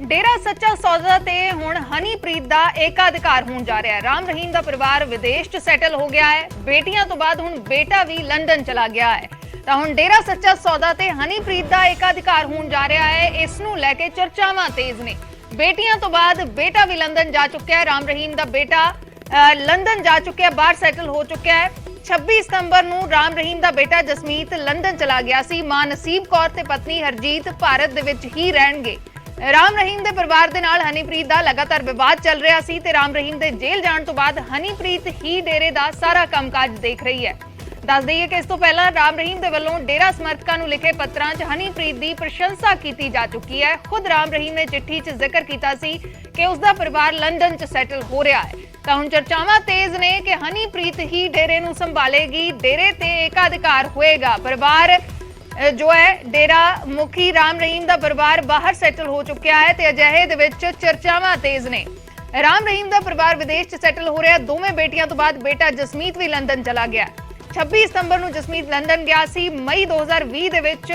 डेरा सच्चा सौदा ते हुण हनीप्रीत दा एकाधिकार होण जा रहा है। राम रहीम दा परिवार विदेश च सैटल हो गया है। बेटियां तो बाद हुण बेटा भी लंदन चला गया है। तां हुण डेरा सच्चा सौदा ते हनीप्रीत दा एकाधिकार होण जा रहा है। इस नूं लैके चर्चावां तेज ने। बेटियां तो बाद बेटा भी लंदन जा चुका है। राम रहीम दा बेटा लंदन जा चुका है, बाहर सैटल हो चुका है। 26 सितंबर नूं राम रहीम दा बेटा जसमीत लंदन चला गया सी। मां नसीब कौर ते पत्नी हरजीत भारत दे विच ही रहणगे। राम रहीम दे परिवार दे नाल हनीप्रीत दा लगातार विवाद चल रहा सी ते राम रहीम दे जेल जाण तो बाद हनीप्रीत ही डेरे दा सारा कामकाज देख रही है। दस दईए कि इस तो पहला राम रहीम दे वल्लों डेरा समर्थकां नूं लिखे पत्रां 'च हनीप्रीत दी प्रशंसा की जा चुकी है। खुद राम रहीम ने चिट्ठी 'च जिक्र कीता सी कि उसका परिवार लंदन च सैटल हो रहा है। तां हुण चर्चावां तेज ने कि हनीप्रीत ही डेरे नूं संभालेगी, डेरे ते एकाधिकार होएगा। परिवार जो है डेरा मुखी राम रहीम दा परिवार बाहर सैटल हो चुका है ते अजिहे दे विच चर्चावां तेज ने। राम रहीम दा परिवार विदेश च सैटल हो रहा। दोवें बेटियां तो बाद बेटा जसमीत भी लंदन चला गया। 26 सितंबर नूं जसमीत लंदन गया सी। मई 2020 दे विच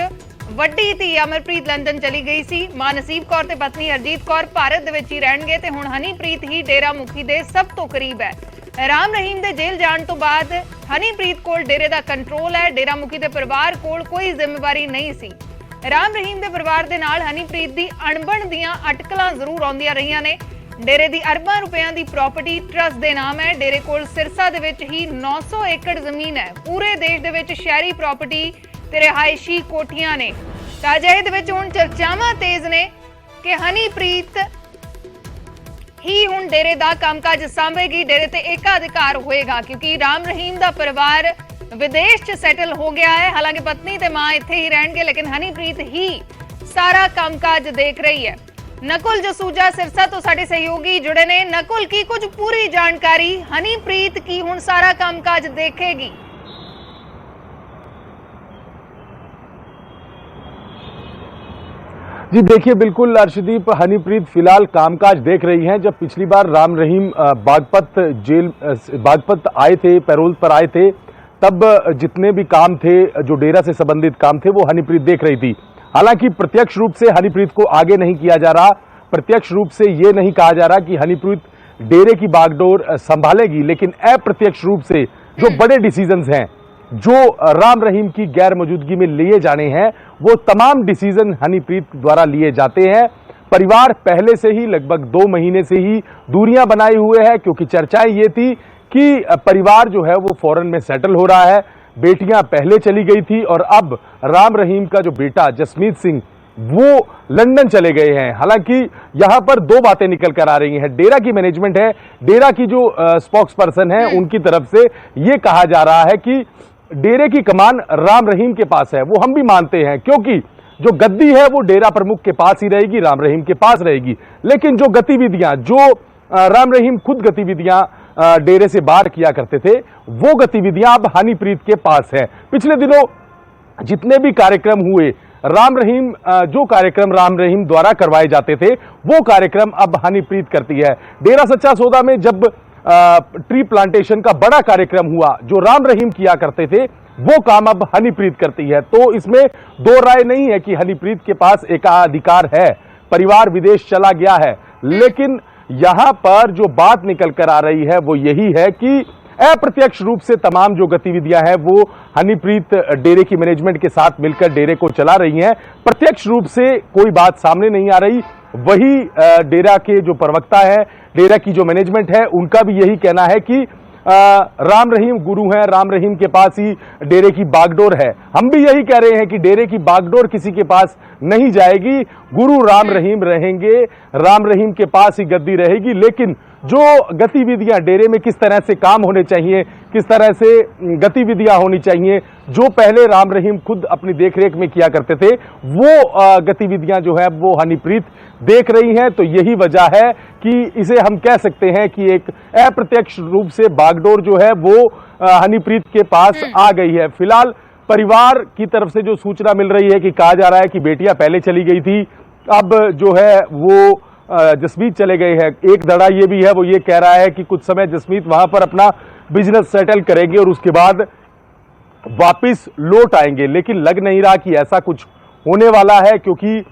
वड्डी धी अमरप्रीत लंदन चली गई सी। मां नसीब कौर ते पत्नी हरजीत कौर भारत दे विच ही रहणगे ते हुण हनीप्रीत ही डेरा मुखी दे सब तो करीब है। राम रहीम दे जेल जाण तो बाद हनीप्रीत कोल डेरे दा कंट्रोल है। डेरा मुखी दे परिवार कोल कोई जिम्मेवारी नहीं सी। राम रहीम दे परिवार दे नाल हनीप्रीत दी अणबण दियां अटकलां जरूर आउंदियां रहीआं ने। डेरे दी अरबां रुपयां दी प्रॉपर्टी ट्रस्ट दे नाम है। डेरे कोल सिरसा दे विच ही 900 एकड़ जमीन है। पूरे देश दे विच शहरी प्रॉपर्टी ते रिहायशी कोठियां ने। तां अजिहे दे विच हुण चर्चावां तेज ने कि हनीप्रीत ही हुण डेरे दा कामकाज सांभेगी, डेरे ते एकाधिकार होएगा क्योंकि राम रहीम दा परिवार विदेश च सैटल हो गया है। हालांकि पत्नी ते मां इत्थे ही रहणगे लेकिन हनीप्रीत ही सारा कामकाज देख रही है। नकुल जसूजा सिरसा तो साडे सहयोगी जुड़े ने। नकुल की कुछ पूरी जानकारी, हनीप्रीत की हुण सारा कामकाज देखेगी? जी देखिए, बिल्कुल अर्शदीप, हनीप्रीत फिलहाल कामकाज देख रही हैं। जब पिछली बार राम रहीम बागपत आए थे, पैरोल पर आए थे, तब जितने भी काम थे, जो डेरा से संबंधित काम थे, वो हनीप्रीत देख रही थी। हालांकि प्रत्यक्ष रूप से हनीप्रीत को आगे नहीं किया जा रहा, प्रत्यक्ष रूप से ये नहीं कहा जा रहा कि हनीप्रीत डेरे की बागडोर संभालेगी, लेकिन अप्रत्यक्ष रूप से जो बड़े डिसीजंस हैं, जो राम रहीम की गैर मौजूदगी में लिए जाने हैं, वो तमाम डिसीजन हनीप्रीत द्वारा लिए जाते हैं। परिवार पहले से ही लगभग 2 महीने से ही दूरियां बनाए हुए है क्योंकि चर्चाएं ये थी कि परिवार जो है वो फॉरेन में सेटल हो रहा है। बेटियां पहले चली गई थी और अब राम रहीम का जो बेटा जसमीत सिंह वो लंदन चले गए हैं। हालांकि यहां पर 2 बातें निकल कर आ रही हैं। डेरा की मैनेजमेंट है, डेरा की जो स्पोक्स पर्सन है, उनकी तरफ से ये कहा जा रहा है कि डेरे की कमान राम रहीम के पास है। वो हम भी मानते हैं क्योंकि जो गद्दी है वो डेरा प्रमुख के पास ही रहेगी, राम रहीम के पास रहेगी। लेकिन जो गतिविधियां, जो राम रहीम खुद गतिविधियां डेरे से बाहर किया करते थे, वो गतिविधियां अब हनीप्रीत के पास है। पिछले दिनों जितने भी कार्यक्रम हुए, जो कार्यक्रम राम रहीम द्वारा करवाए जाते थे, वो कार्यक्रम अब हनीप्रीत करती है। डेरा सच्चा सौदा में जब ट्री प्लांटेशन का बड़ा कार्यक्रम हुआ, जो राम रहीम किया करते थे, वो काम अब हनीप्रीत करती है। तो इसमें 2 राय नहीं है कि हनीप्रीत के पास एकाधिकार है। परिवार विदेश चला गया है, लेकिन यहां पर जो बात निकल कर आ रही है वो यही है कि अप्रत्यक्ष रूप से तमाम जो गतिविधियां हैं वो हनीप्रीत डेरे की मैनेजमेंट के साथ मिलकर डेरे को चला रही हैं। प्रत्यक्ष रूप से कोई बात सामने नहीं आ रही। वही डेरा के जो प्रवक्ता है, डेरा की जो मैनेजमेंट है, उनका भी यही कहना है कि राम रहीम गुरु हैं, राम रहीम के पास ही डेरे की बागडोर है। हम भी यही कह रहे हैं कि डेरे की बागडोर किसी के पास नहीं जाएगी, गुरु राम रहीम रहेंगे, राम रहीम के पास ही गद्दी रहेगी। लेकिन जो गतिविधियां डेरे में किस तरह से काम होने चाहिए, किस तरह से गतिविधियां होनी चाहिए, जो पहले राम रहीम खुद अपनी देखरेख में किया करते थे, वो गतिविधियां जो है वो हनीप्रीत देख रही हैं। तो यही वजह है कि इसे हम कह सकते हैं कि एक अप्रत्यक्ष रूप से बागडोर जो है वो हनीप्रीत के पास आ गई है। फिलहाल परिवार की तरफ से जो सूचना मिल रही है कि कहा जा रहा है कि बेटियां पहले चली गई थी, अब जो है वो जसमीत चले गए हैं। एक धड़ा ये भी है, वो ये कह रहा है कि कुछ समय जसमीत वहां पर अपना बिजनेस सेटल करेंगे और उसके बाद वापिस लौट आएंगे, लेकिन लग नहीं रहा कि ऐसा कुछ होने वाला है, क्योंकि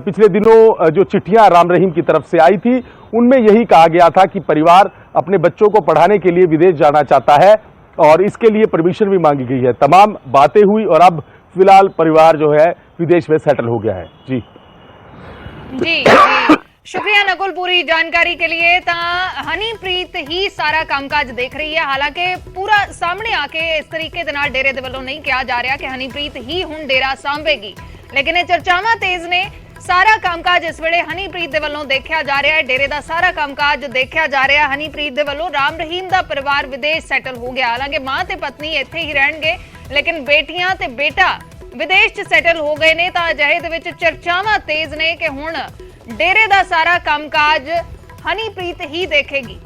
पिछले दिनों जो चिट्ठियां राम रहीम की तरफ से आई थी उनमें यही कहा गया था कि परिवार अपने बच्चों को पढ़ाने के लिए विदेश जाना चाहता है और इसके लिए परमिशन भी मांगी गई है। तमाम बातें हुई और अब फिलहाल परिवार जो है विदेश में सेटल हो गया है। जी जी शुक्रिया नकुल पूरी जानकारी के लिए। हनीप्रीत ही सारा कामकाज देख रही है, हालांकि पूरा सामने आके इस तरीके दे नाल डेरे दे वल्लों नहीं कहा जा रहा कि हनीप्रीत ही हुण डेरा सांभेगी, लेकिन चर्चावां तेज ने। सारा कामकाज इस वेले हनीप्रीत दे वल्लों देखा जा रहा है, डेरे का सारा कामकाज देखा जा रहा है हनीप्रीत दे वल्लों। राम रहीम का परिवार विदेश सैटल हो गया, हालांकि मां ते पत्नी इत्थे ही रहणगे, लेकिन बेटियां ते बेटा विदेश च सैटल हो गए ने। तां अजिहे दे विच चर्चावां तेज ने कि हुण डेरे का सारा कामकाज हनीप्रीत ही देखेगी।